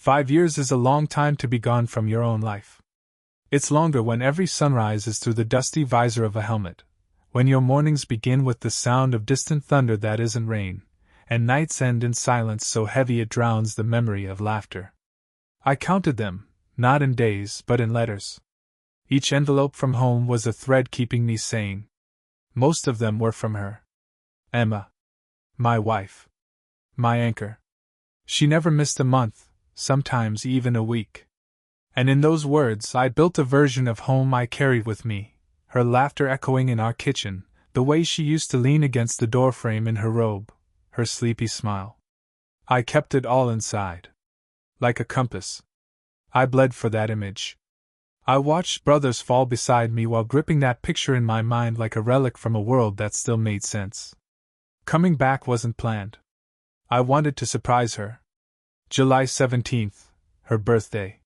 5 years is a long time to be gone from your own life. It's longer when every sunrise is through the dusty visor of a helmet, when your mornings begin with the sound of distant thunder that isn't rain, and nights end in silence so heavy it drowns the memory of laughter. I counted them, not in days but in letters. Each envelope from home was a thread keeping me sane. Most of them were from her. Emma. My wife. My anchor. She never missed a month, sometimes even a week. And in those words I built a version of home I carried with me, her laughter echoing in our kitchen, the way she used to lean against the doorframe in her robe, her sleepy smile. I kept it all inside. Like a compass. I bled for that image. I watched brothers fall beside me while gripping that picture in my mind like a relic from a world that still made sense. Coming back wasn't planned. I wanted to surprise her. July 17th, her birthday.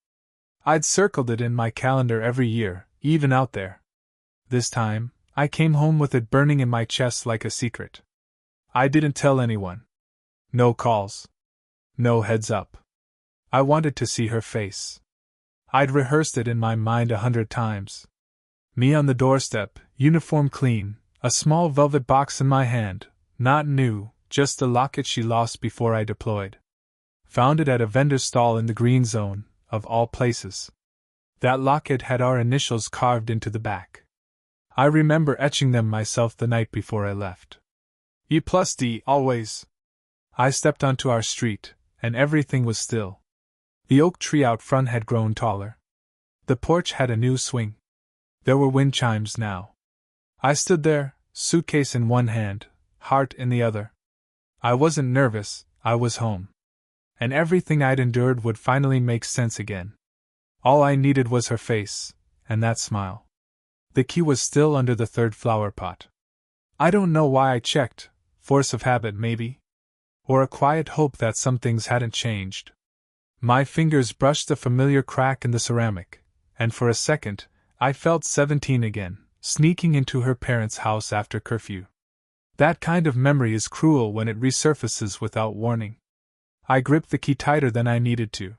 I'd circled it in my calendar every year, even out there. This time, I came home with it burning in my chest like a secret. I didn't tell anyone. No calls. No heads up. I wanted to see her face. I'd rehearsed it in my mind 100 times. Me on the doorstep, uniform clean, a small velvet box in my hand, not new, just a locket she lost before I deployed. Found it at a vendor's stall in the green zone, of all places. That locket had our initials carved into the back. I remember etching them myself the night before I left. E+D, always. I stepped onto our street, and everything was still. The oak tree out front had grown taller. The porch had a new swing. There were wind chimes now. I stood there, suitcase in one hand, heart in the other. I wasn't nervous, I was home. And everything I'd endured would finally make sense again. All I needed was her face, and that smile. The key was still under the third flower pot. I don't know why I checked, force of habit maybe. Or a quiet hope that some things hadn't changed. My fingers brushed the familiar crack in the ceramic, and for a second, I felt 17 again, sneaking into her parents' house after curfew. That kind of memory is cruel when it resurfaces without warning. I gripped the key tighter than I needed to.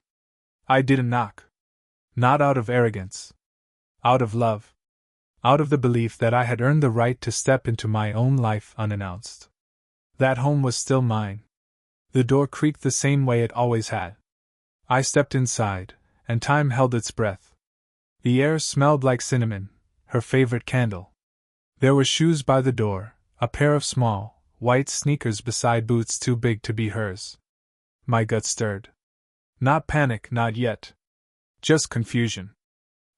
I didn't knock. Not out of arrogance. Out of love. Out of the belief that I had earned the right to step into my own life unannounced. That home was still mine. The door creaked the same way it always had. I stepped inside, and time held its breath. The air smelled like cinnamon, her favorite candle. There were shoes by the door, a pair of small, white sneakers beside boots too big to be hers. My gut stirred. Not panic, not yet. Just confusion.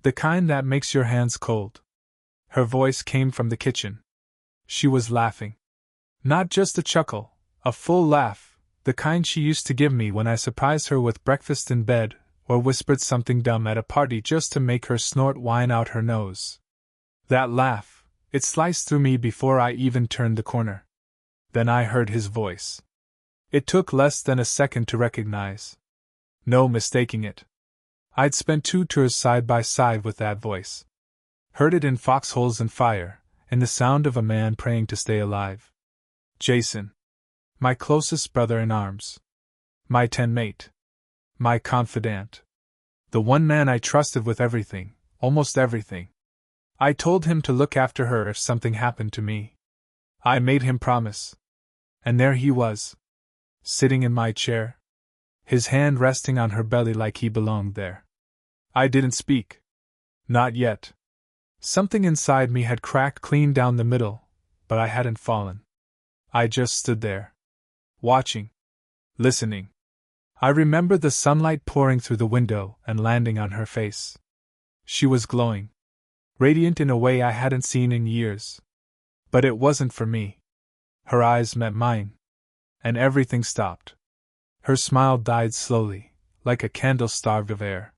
The kind that makes your hands cold. Her voice came from the kitchen. She was laughing. Not just a chuckle, a full laugh. The kind she used to give me when I surprised her with breakfast in bed, or whispered something dumb at a party just to make her snort wine out her nose. That laugh, it sliced through me before I even turned the corner. Then I heard his voice. It took less than a second to recognize. No mistaking it. I'd spent 2 tours side by side with that voice. Heard it in foxholes and fire, in the sound of a man praying to stay alive. Jason. My closest brother in arms. My tent-mate. My confidant. The one man I trusted with everything, almost everything. I told him to look after her if something happened to me. I made him promise. And there he was. Sitting in my chair. His hand resting on her belly like he belonged there. I didn't speak. Not yet. Something inside me had cracked clean down the middle, but I hadn't fallen. I just stood there. Watching. Listening. I remember the sunlight pouring through the window and landing on her face. She was glowing. Radiant in a way I hadn't seen in years. But it wasn't for me. Her eyes met mine. And everything stopped. Her smile died slowly, like a candle starved of air.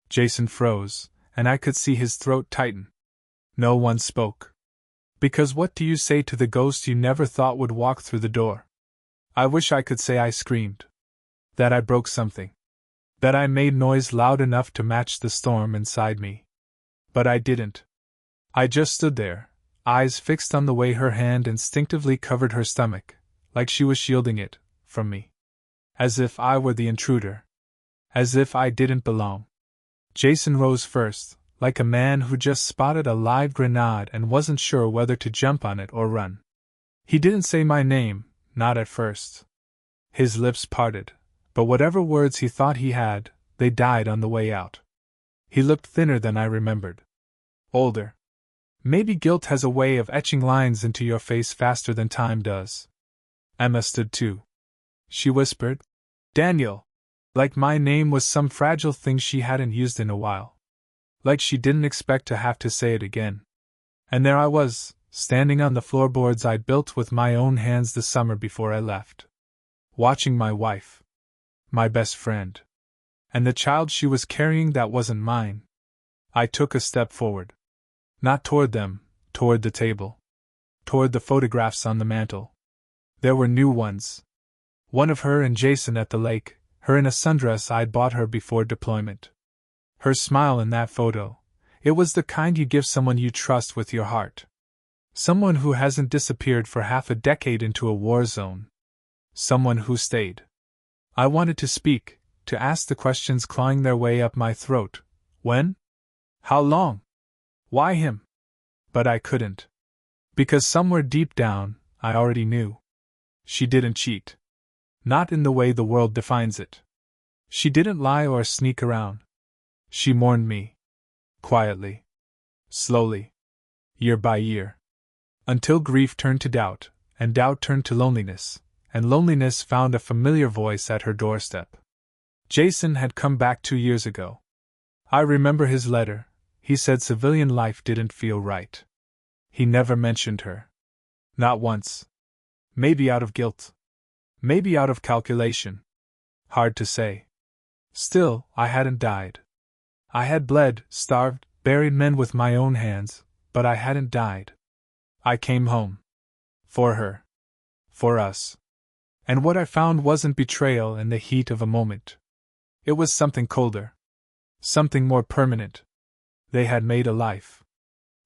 Jason froze, and I could see his throat tighten. No one spoke. Because what do you say to the ghost you never thought would walk through the door? I wish I could say I screamed. That I broke something. That I made noise loud enough to match the storm inside me. But I didn't. I just stood there, eyes fixed on the way her hand instinctively covered her stomach, like she was shielding it from me. As if I were the intruder. as if I didn't belong. Jason rose first, like a man who just spotted a live grenade and wasn't sure whether to jump on it or run. He didn't say my name, not at first. His lips parted, but whatever words he thought he had, they died on the way out. He looked thinner than I remembered. Older. Maybe guilt has a way of etching lines into your face faster than time does. Emma stood too. She whispered, "Daniel," like my name was some fragile thing she hadn't used in a while. Like she didn't expect to have to say it again. And there I was, standing on the floorboards I'd built with my own hands the summer before I left. Watching my wife. My best friend. And the child she was carrying that wasn't mine. I took a step forward. Not toward them, toward the table. Toward the photographs on the mantel. There were new ones. One of her and Jason at the lake, her in a sundress I'd bought her before deployment. Her smile in that photo. It was the kind you give someone you trust with your heart. Someone who hasn't disappeared for half a decade into a war zone. Someone who stayed. I wanted to speak, to ask the questions clawing their way up my throat. When? How long? Why him? But I couldn't. Because somewhere deep down, I already knew. She didn't cheat. Not in the way the world defines it. She didn't lie or sneak around. She mourned me. Quietly. Slowly. Year by year. Until grief turned to doubt, and doubt turned to loneliness, and loneliness found a familiar voice at her doorstep. Jason had come back 2 years ago. I remember his letter. He said civilian life didn't feel right. He never mentioned her. Not once. Maybe out of guilt. Maybe out of calculation. Hard to say. Still, I hadn't died. I had bled, starved, buried men with my own hands, but I hadn't died. I came home. For her. For us. And what I found wasn't betrayal in the heat of a moment. It was something colder. Something more permanent. They had made a life.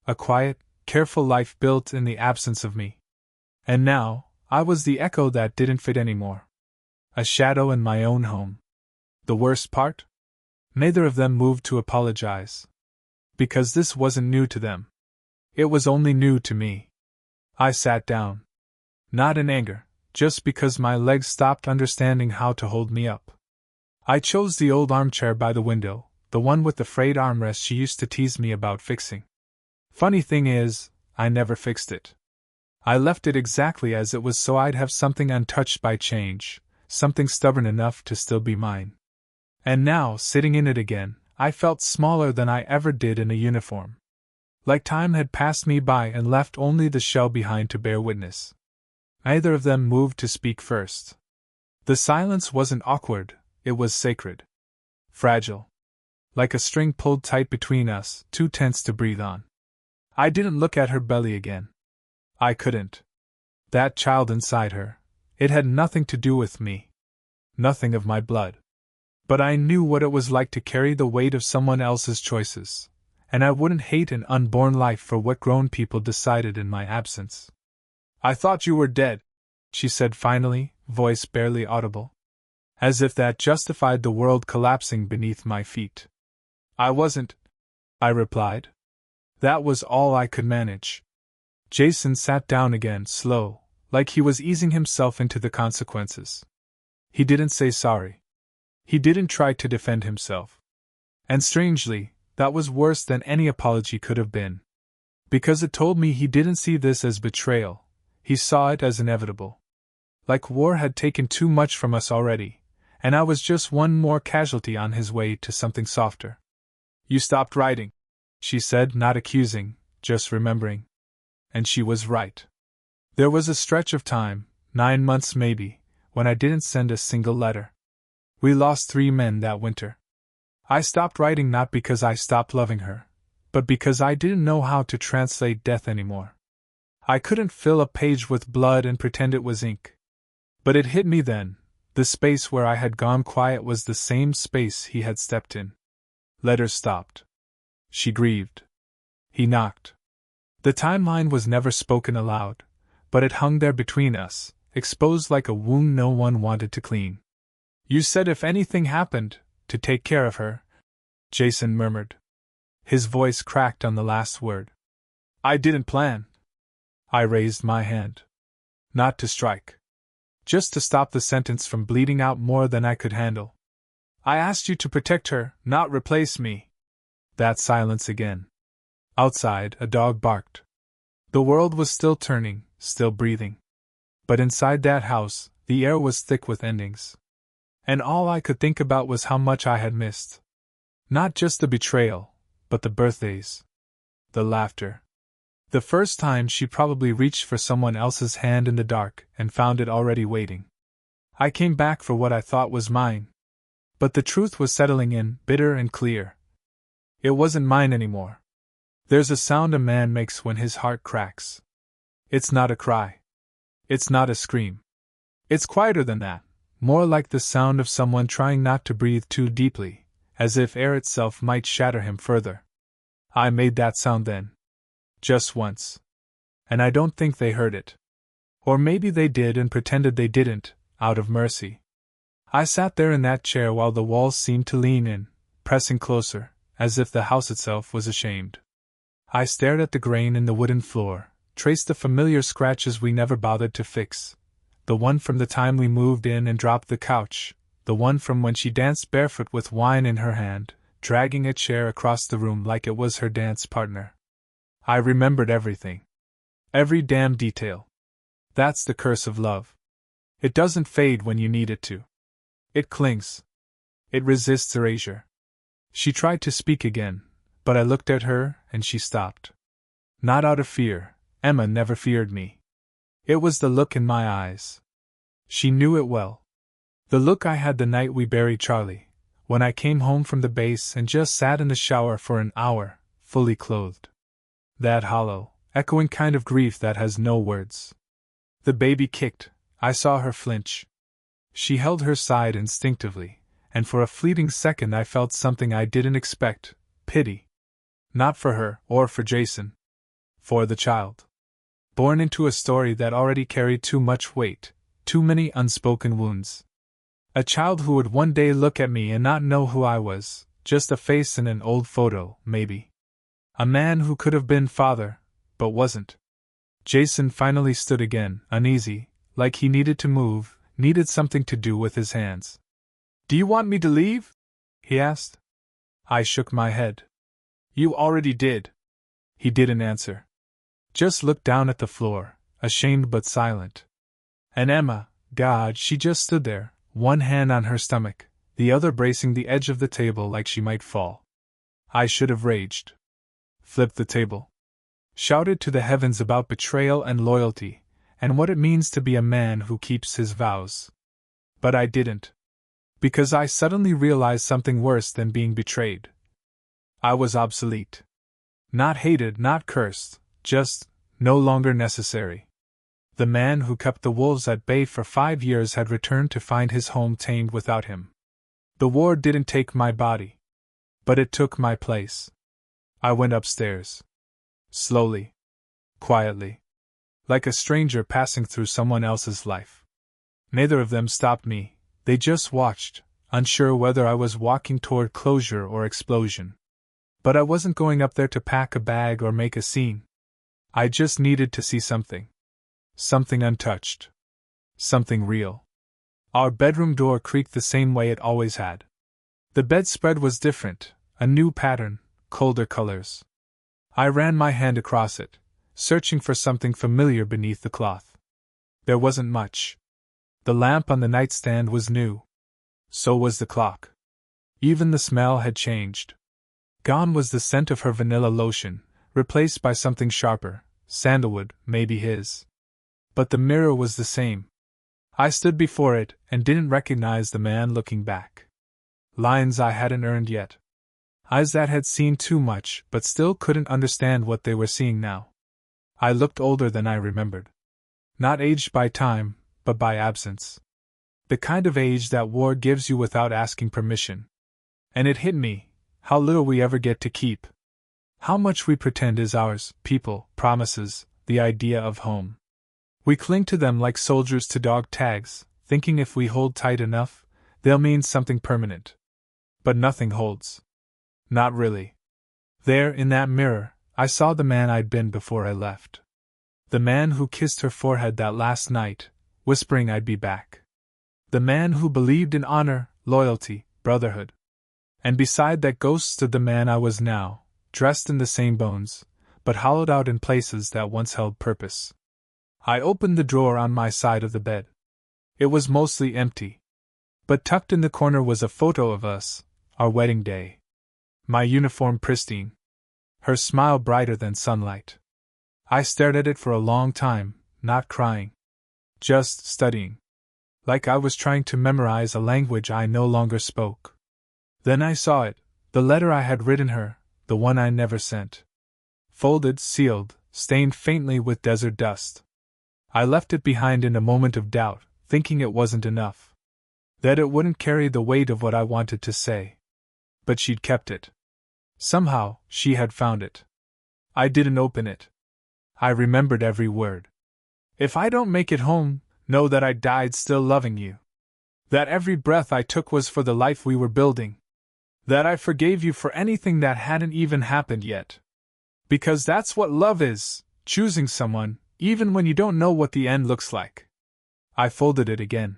A quiet, careful life built in the absence of me. And now, I was the echo that didn't fit anymore. A shadow in my own home. The worst part? Neither of them moved to apologize. Because this wasn't new to them. It was only new to me. I sat down. Not in anger, just because my legs stopped understanding how to hold me up. I chose the old armchair by the window, the one with the frayed armrest she used to tease me about fixing. Funny thing is, I never fixed it. I left it exactly as it was so I'd have something untouched by change, something stubborn enough to still be mine. And now, sitting in it again, I felt smaller than I ever did in a uniform. Like time had passed me by and left only the shell behind to bear witness. Neither of them moved to speak first. The silence wasn't awkward, it was sacred. Fragile. Like a string pulled tight between us, too tense to breathe on. I didn't look at her belly again. I couldn't. That child inside her, it had nothing to do with me. Nothing of my blood. But I knew what it was like to carry the weight of someone else's choices, and I wouldn't hate an unborn life for what grown people decided in my absence. "I thought you were dead," she said finally, voice barely audible. As if that justified the world collapsing beneath my feet. "I wasn't," I replied. That was all I could manage. Jason sat down again, slow, like he was easing himself into the consequences. He didn't say sorry. He didn't try to defend himself. And strangely, that was worse than any apology could have been. Because it told me he didn't see this as betrayal, he saw it as inevitable. Like war had taken too much from us already, and I was just one more casualty on his way to something softer. "You stopped writing," she said, not accusing, just remembering. And she was right. There was a stretch of time, 9 months maybe, when I didn't send a single letter. We lost 3 men that winter. I stopped writing not because I stopped loving her, but because I didn't know how to translate death anymore. I couldn't fill a page with blood and pretend it was ink. But it hit me then, the space where I had gone quiet was the same space he had stepped in. Letters stopped. She grieved. He knocked. The timeline was never spoken aloud, but it hung there between us, exposed like a wound no one wanted to clean. "You said if anything happened, to take care of her, Jason murmured. His voice cracked on the last word. I didn't plan. I raised my hand. Not to strike. Just to stop the sentence from bleeding out more than I could handle. I asked you to protect her, not replace me. That silence again. Outside, a dog barked. The world was still turning, still breathing. But inside that house, the air was thick with endings. And all I could think about was how much I had missed. Not just the betrayal, but the birthdays. The laughter. The first time she probably reached for someone else's hand in the dark and found it already waiting. I came back for what I thought was mine. But the truth was settling in, bitter and clear. It wasn't mine anymore. There's a sound a man makes when his heart cracks. It's not a cry. It's not a scream. It's quieter than that, more like the sound of someone trying not to breathe too deeply, as if air itself might shatter him further. I made that sound then. Just once. And I don't think they heard it. Or maybe they did and pretended they didn't, out of mercy. I sat there in that chair while the walls seemed to lean in, pressing closer, as if the house itself was ashamed. I stared at the grain in the wooden floor, traced the familiar scratches we never bothered to fix. The one from the time we moved in and dropped the couch, the one from when she danced barefoot with wine in her hand, dragging a chair across the room like it was her dance partner. I remembered everything. Every damn detail. That's the curse of love. It doesn't fade when you need it to. It clings. It resists erasure. She tried to speak again, but I looked at her and she stopped. Not out of fear. Emma never feared me. It was the look in my eyes. She knew it well. The look I had the night we buried Charlie, when I came home from the base and just sat in the shower for an hour, fully clothed. That hollow, echoing kind of grief that has no words. The baby kicked. I saw her flinch. She held her side instinctively, and for a fleeting second I felt something I didn't expect, pity. Not for her, or for Jason. For the child. Born into a story that already carried too much weight, too many unspoken wounds. A child who would one day look at me and not know who I was, just a face in an old photo, maybe. A man who could have been father, but wasn't. Jason finally stood again, uneasy, like he needed to move, needed something to do with his hands. Do you want me to leave? He asked. I shook my head. You already did. He didn't answer. Just looked down at the floor, ashamed but silent. And Emma, God, she just stood there, one hand on her stomach, the other bracing the edge of the table like she might fall. I should have raged. Flipped the table. Shouted to the heavens about betrayal and loyalty, and what it means to be a man who keeps his vows. But I didn't. Because I suddenly realized something worse than being betrayed. I was obsolete. Not hated, not cursed, just no longer necessary. The man who kept the wolves at bay for 5 years had returned to find his home tamed without him. The war didn't take my body. But it took my place. I went upstairs. Slowly. Quietly. Like a stranger passing through someone else's life. Neither of them stopped me, they just watched, unsure whether I was walking toward closure or explosion. But I wasn't going up there to pack a bag or make a scene. I just needed to see something. Something untouched. Something real. Our bedroom door creaked the same way it always had. The bedspread was different, a new pattern, colder colors. I ran my hand across it, searching for something familiar beneath the cloth. There wasn't much. The lamp on the nightstand was new. So was the clock. Even the smell had changed. Gone was the scent of her vanilla lotion, replaced by something sharper, sandalwood, maybe his. But the mirror was the same. I stood before it and didn't recognize the man looking back. Lines I hadn't earned yet. Eyes that had seen too much but still couldn't understand what they were seeing now. I looked older than I remembered. Not aged by time, but by absence. The kind of age that war gives you without asking permission. And it hit me, how little we ever get to keep. How much we pretend is ours, people, promises, the idea of home. We cling to them like soldiers to dog tags, thinking if we hold tight enough, they'll mean something permanent. But nothing holds. Not really. There, in that mirror, I saw the man I'd been before I left. The man who kissed her forehead that last night, whispering I'd be back. The man who believed in honor, loyalty, brotherhood. And beside that ghost stood the man I was now, dressed in the same bones, but hollowed out in places that once held purpose. I opened the drawer on my side of the bed. It was mostly empty. But tucked in the corner was a photo of us, our wedding day. My uniform pristine. Her smile brighter than sunlight. I stared at it for a long time, not crying. Just studying. Like I was trying to memorize a language I no longer spoke. Then I saw it, the letter I had written her, the one I never sent. Folded, sealed, stained faintly with desert dust. I left it behind in a moment of doubt, thinking it wasn't enough. That it wouldn't carry the weight of what I wanted to say. But she'd kept it. Somehow, she had found it. I didn't open it. I remembered every word. If I don't make it home, know that I died still loving you. That every breath I took was for the life we were building. That I forgave you for anything that hadn't even happened yet. Because that's what love is, choosing someone, even when you don't know what the end looks like. I folded it again.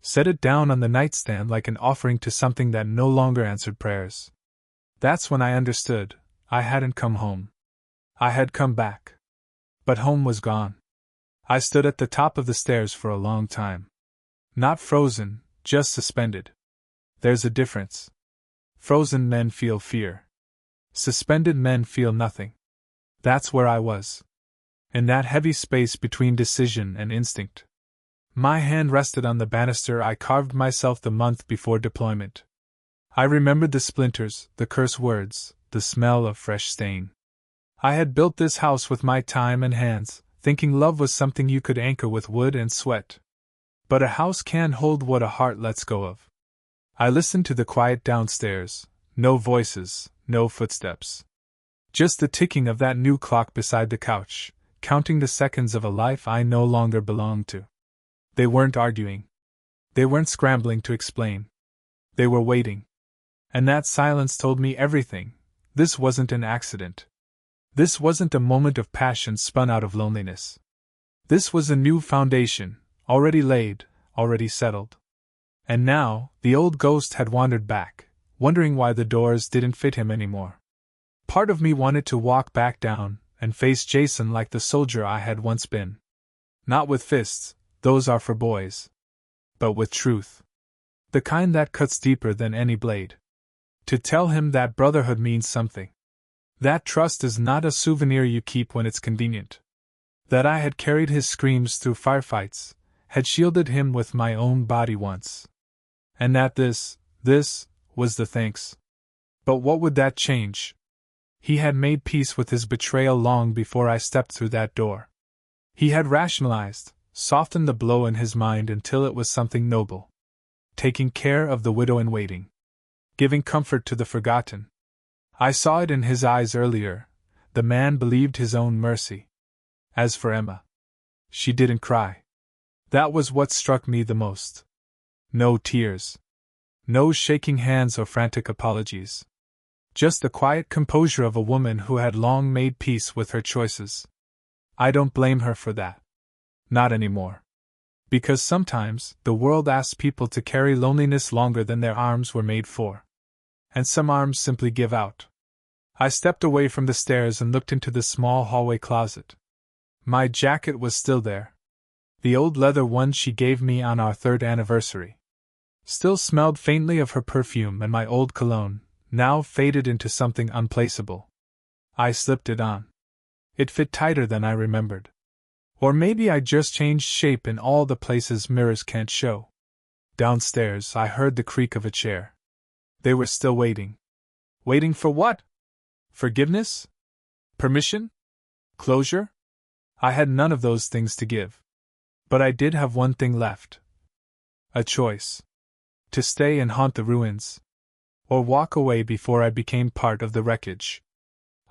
Set it down on the nightstand like an offering to something that no longer answered prayers. That's when I understood, I hadn't come home. I had come back. But home was gone. I stood at the top of the stairs for a long time. Not frozen, just suspended. There's a difference. Frozen men feel fear. Suspended men feel nothing. That's where I was. In that heavy space between decision and instinct. My hand rested on the banister I carved myself the month before deployment. I remembered the splinters, the curse words, the smell of fresh stain. I had built this house with my time and hands, thinking love was something you could anchor with wood and sweat. But a house can't hold what a heart lets go of. I listened to the quiet downstairs, no voices, no footsteps. Just the ticking of that new clock beside the couch, counting the seconds of a life I no longer belonged to. They weren't arguing. They weren't scrambling to explain. They were waiting. And that silence told me everything. This wasn't an accident. This wasn't a moment of passion spun out of loneliness. This was a new foundation, already laid, already settled. And now, the old ghost had wandered back, wondering why the doors didn't fit him anymore. Part of me wanted to walk back down and face Jason like the soldier I had once been. Not with fists, those are for boys. But with truth. The kind that cuts deeper than any blade. To tell him that brotherhood means something. That trust is not a souvenir you keep when it's convenient. That I had carried his screams through firefights, had shielded him with my own body once. And that this was the thanks. But what would that change? He had made peace with his betrayal long before I stepped through that door. He had rationalized, softened the blow in his mind until it was something noble. Taking care of the widow in waiting. Giving comfort to the forgotten. I saw it in his eyes earlier. The man believed his own mercy. As for Emma, she didn't cry. That was what struck me the most. No tears. No shaking hands or frantic apologies. Just the quiet composure of a woman who had long made peace with her choices. I don't blame her for that. Not anymore. Because sometimes the world asks people to carry loneliness longer than their arms were made for. And some arms simply give out. I stepped away from the stairs and looked into the small hallway closet. My jacket was still there. The old leather one she gave me on our 3rd anniversary. Still smelled faintly of her perfume, and my old cologne, now faded into something unplaceable. I slipped it on. It fit tighter than I remembered. Or maybe I just changed shape in all the places mirrors can't show. Downstairs, I heard the creak of a chair. They were still waiting. Waiting for what? Forgiveness? Permission? Closure? I had none of those things to give. But I did have one thing left. A choice. To stay and haunt the ruins. Or walk away before I became part of the wreckage.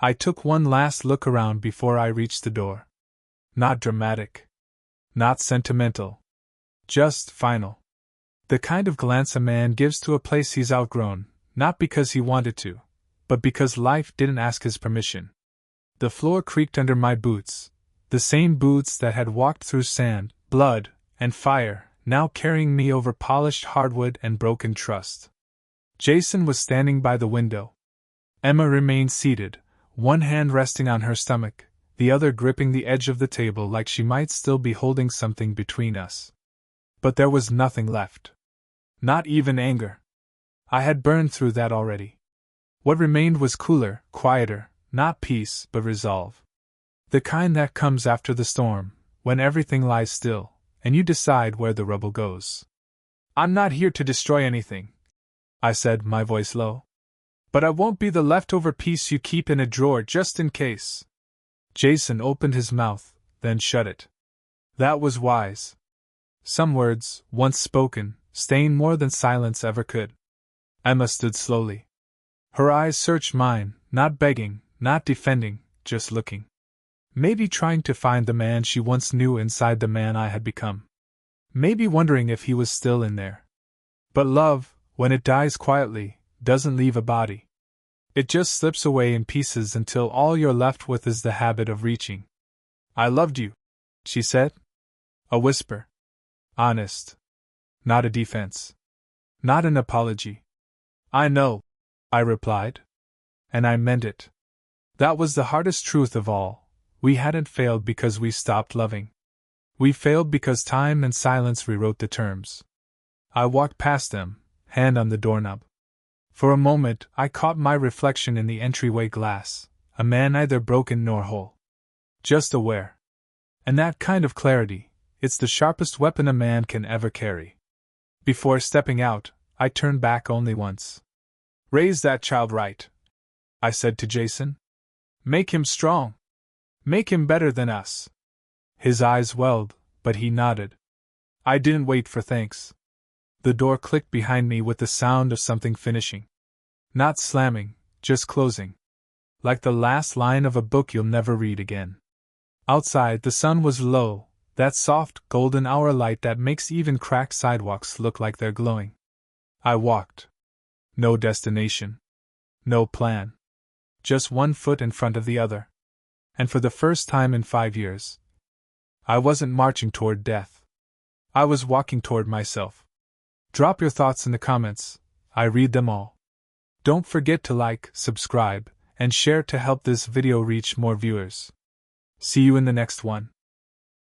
I took one last look around before I reached the door. Not dramatic. Not sentimental. Just final. The kind of glance a man gives to a place he's outgrown, not because he wanted to, but because life didn't ask his permission. The floor creaked under my boots, the same boots that had walked through sand, blood, and fire, now carrying me over polished hardwood and broken trust. Jason was standing by the window. Emma remained seated, one hand resting on her stomach, the other gripping the edge of the table like she might still be holding something between us. But there was nothing left. Not even anger. I had burned through that already. What remained was cooler, quieter, not peace, but resolve. The kind that comes after the storm, when everything lies still, and you decide where the rubble goes. "I'm not here to destroy anything," I said, my voice low. "But I won't be the leftover piece you keep in a drawer just in case." Jason opened his mouth, then shut it. That was wise. Some words, once spoken, stain more than silence ever could. Emma stood slowly. Her eyes searched mine, not begging, not defending, just looking. Maybe trying to find the man she once knew inside the man I had become. Maybe wondering if he was still in there. But love, when it dies quietly, doesn't leave a body. It just slips away in pieces until all you're left with is the habit of reaching. "I loved you," she said. A whisper. Honest. Not a defense. Not an apology. "I know," I replied. And I meant it. That was the hardest truth of all. We hadn't failed because we stopped loving. We failed because time and silence rewrote the terms. I walked past them, hand on the doorknob. For a moment, I caught my reflection in the entryway glass, a man neither broken nor whole. Just aware. And that kind of clarity, it's the sharpest weapon a man can ever carry. Before stepping out, I turned back only once. "Raise that child right," I said to Jason. "Make him strong. Make him better than us." His eyes welled, but he nodded. I didn't wait for thanks. The door clicked behind me with the sound of something finishing. Not slamming, just closing. Like the last line of a book you'll never read again. Outside, the sun was low, that soft, golden hour light that makes even cracked sidewalks look like they're glowing. I walked. No destination. No plan. Just one foot in front of the other. And for the first time in 5 years, I wasn't marching toward death. I was walking toward myself. Drop your thoughts in the comments, I read them all. Don't forget to like, subscribe, and share to help this video reach more viewers. See you in the next one.